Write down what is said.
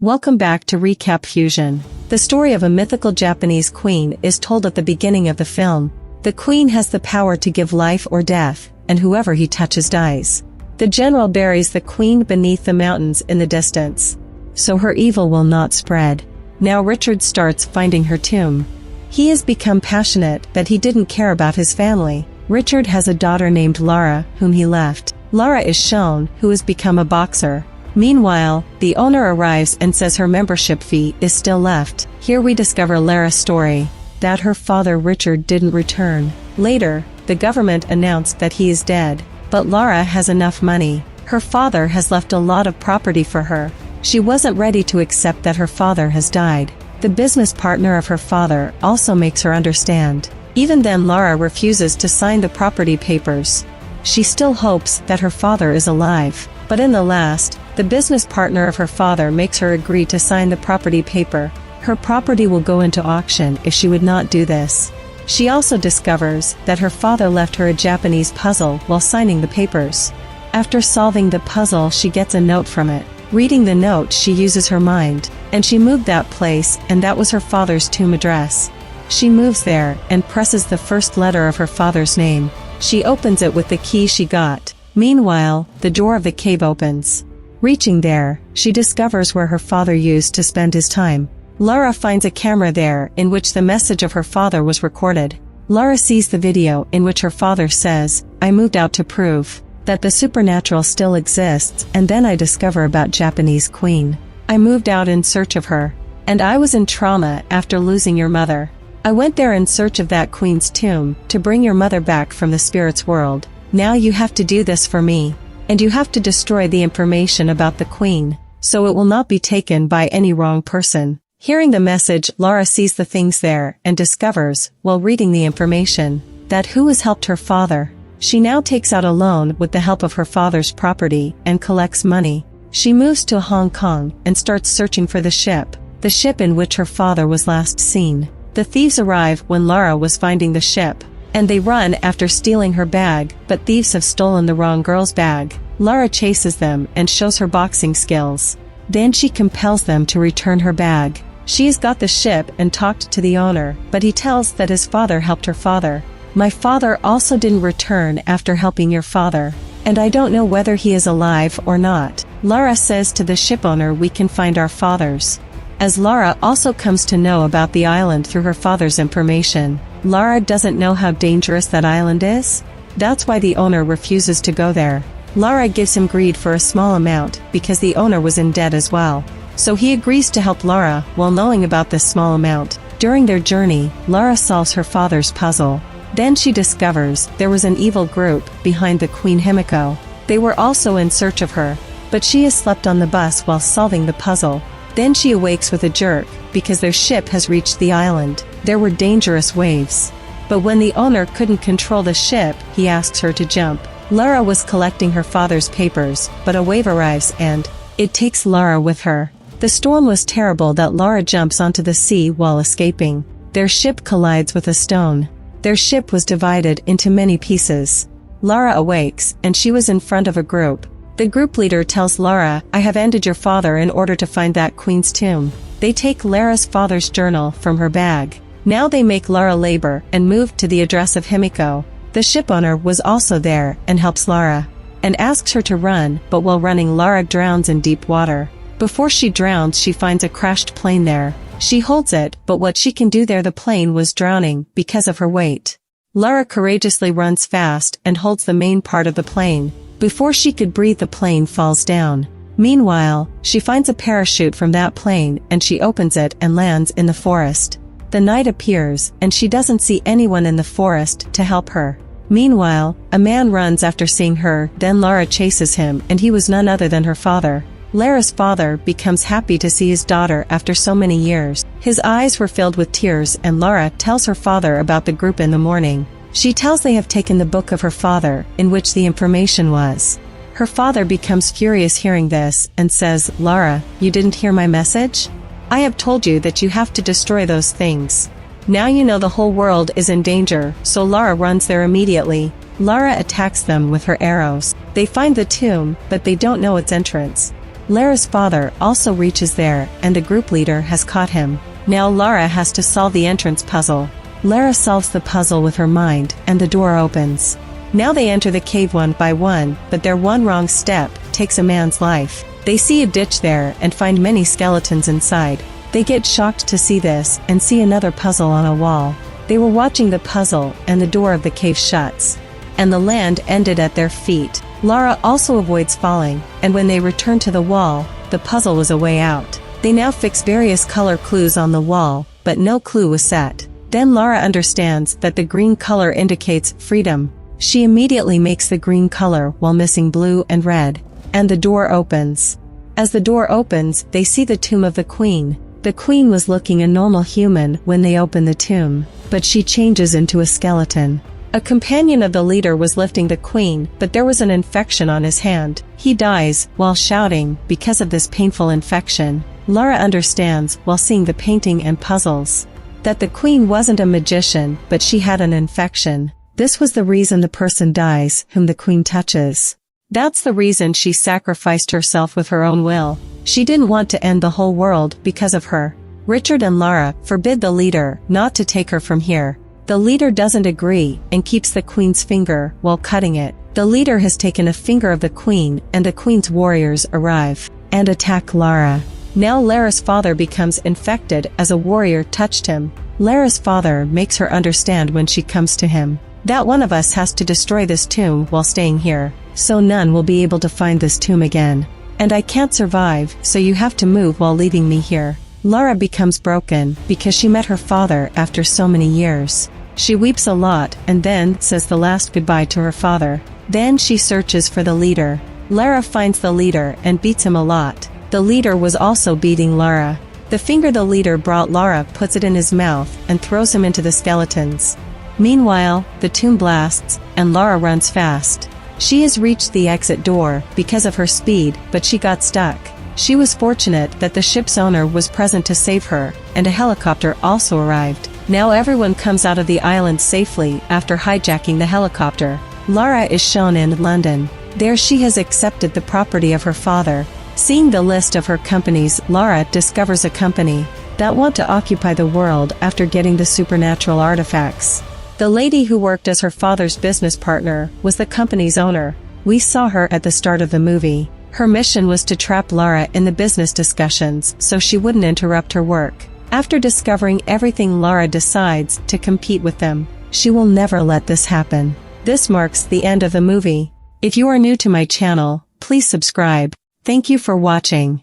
Welcome back to Recap Fusion. The story of a mythical Japanese queen is told at the beginning of the film. The queen has the power to give life or death, and whoever he touches dies. The general buries the queen beneath the mountains in the distance, so her evil will not spread. Now Richard starts finding her tomb. He has become passionate that he didn't care about his family. Richard has a daughter named Lara, whom he left. Lara is shown, who has become a boxer. Meanwhile, the owner arrives and says her membership fee is still left. Here we discover Lara's story, that her father Richard didn't return. Later, the government announced that he is dead, but Lara has enough money. Her father has left a lot of property for her. She wasn't ready to accept that her father has died. The business partner of her father also makes her understand. Even then Lara refuses to sign the property papers. She still hopes that her father is alive. But in the last, the business partner of her father makes her agree to sign the property paper. Her property will go into auction if she would not do this. She also discovers that her father left her a Japanese puzzle while signing the papers. After solving the puzzle, she gets a note from it. Reading the note, she uses her mind, and she moved that place, and that was her father's tomb address. She moves there and presses the first letter of her father's name. She opens it with the key she got. Meanwhile, the door of the cave opens. Reaching there, she discovers where her father used to spend his time. Lara finds a camera there in which the message of her father was recorded. Lara sees the video in which her father says, "I moved out to prove that the supernatural still exists, and then I discover about Japanese queen. I moved out in search of her. And I was in trauma after losing your mother. I went there in search of that queen's tomb to bring your mother back from the spirit's world. Now you have to do this for me. And you have to destroy the information about the queen, so it will not be taken by any wrong person." Hearing the message, Lara sees the things there and discovers, while reading the information, that who has helped her father. She now takes out a loan with the help of her father's property and collects money. She moves to Hong Kong and starts searching for the ship in which her father was last seen. The thieves arrive when Lara was finding the ship, and they run after stealing her bag, but thieves have stolen the wrong girl's bag. Lara chases them and shows her boxing skills. Then she compels them to return her bag. She has got the ship and talked to the owner, but he tells that his father helped her father. "My father also didn't return after helping your father, and I don't know whether he is alive or not." Lara says to the ship owner, "We can find our fathers." As Lara also comes to know about the island through her father's information, Lara doesn't know how dangerous that island is. That's why the owner refuses to go there. Lara gives him greed for a small amount because the owner was in debt as well. So he agrees to help Lara while knowing about this small amount. During their journey, Lara solves her father's puzzle. Then she discovers there was an evil group behind the Queen Himiko. They were also in search of her, but she has slept on the bus while solving the puzzle. Then she awakes with a jerk because their ship has reached the island. There were dangerous waves. But when the owner couldn't control the ship, he asks her to jump. Lara was collecting her father's papers, but a wave arrives and it takes Lara with her. The storm was terrible that Lara jumps onto the sea while escaping. Their ship collides with a stone. Their ship was divided into many pieces. Lara awakes, and she was in front of a group. The group leader tells Lara, "I have ended your father in order to find that queen's tomb." They take Lara's father's journal from her bag. Now they make Lara labor and move to the address of Himiko. The shipowner was also there and helps Lara, and asks her to run, but while running Lara drowns in deep water. Before she drowns, she finds a crashed plane there. She holds it, but what she can do there, the plane was drowning because of her weight. Lara courageously runs fast and holds the main part of the plane. Before she could breathe, the plane falls down. Meanwhile, she finds a parachute from that plane and she opens it and lands in the forest. The night appears, and she doesn't see anyone in the forest to help her. Meanwhile, a man runs after seeing her, then Lara chases him, and he was none other than her father. Lara's father becomes happy to see his daughter after so many years. His eyes were filled with tears, and Lara tells her father about the group in the morning. She tells they have taken the book of her father, in which the information was. Her father becomes furious hearing this, and says, "Lara, you didn't hear my message? I have told you that you have to destroy those things. Now you know the whole world is in danger." So Lara runs there immediately. Lara attacks them with her arrows. They find the tomb, but they don't know its entrance. Lara's father also reaches there, and the group leader has caught him. Now Lara has to solve the entrance puzzle. Lara solves the puzzle with her mind, and the door opens. Now they enter the cave one by one, but their one wrong step takes a man's life. They see a ditch there and find many skeletons inside. They get shocked to see this and see another puzzle on a wall. They were watching the puzzle and the door of the cave shuts, and the land ended at their feet. Lara also avoids falling, and when they return to the wall, the puzzle was a way out. They now fix various color clues on the wall, but no clue was set. Then Lara understands that the green color indicates freedom. She immediately makes the green color while missing blue and red, and the door opens. As the door opens, they see the tomb of the queen. The queen was looking a normal human when they open the tomb, but she changes into a skeleton. A companion of the leader was lifting the queen, but there was an infection on his hand. He dies while shouting because of this painful infection. Lara understands, while seeing the painting and puzzles, that the queen wasn't a magician, but she had an infection. This was the reason the person dies whom the queen touches. That's the reason she sacrificed herself with her own will. She didn't want to end the whole world because of her. Richard and Lara forbid the leader not to take her from here. The leader doesn't agree and keeps the queen's finger while cutting it. The leader has taken a finger of the queen, and the queen's warriors arrive and attack Lara. Now Lara's father becomes infected as a warrior touched him. Lara's father makes her understand when she comes to him that one of us has to destroy this tomb while staying here, so none will be able to find this tomb again. And I can't survive, so you have to move while leaving me here. Lara becomes broken because she met her father after so many years. She weeps a lot and then says the last goodbye to her father. Then she searches for the leader. Lara finds the leader and beats him a lot. The leader was also beating Lara. The finger the leader brought Lara puts it in his mouth and throws him into the skeletons. Meanwhile, the tomb blasts, and Lara runs fast. She has reached the exit door because of her speed, but she got stuck. She was fortunate that the ship's owner was present to save her, and a helicopter also arrived. Now everyone comes out of the island safely after hijacking the helicopter. Lara is shown in London. There she has accepted the property of her father. Seeing the list of her companies, Lara discovers a company that want to occupy the world after getting the supernatural artifacts. The lady who worked as her father's business partner was the company's owner. We saw her at the start of the movie. Her mission was to trap Lara in the business discussions so she wouldn't interrupt her work. After discovering everything, Lara decides to compete with them. She will never let this happen. This marks the end of the movie. If you are new to my channel, please subscribe. Thank you for watching.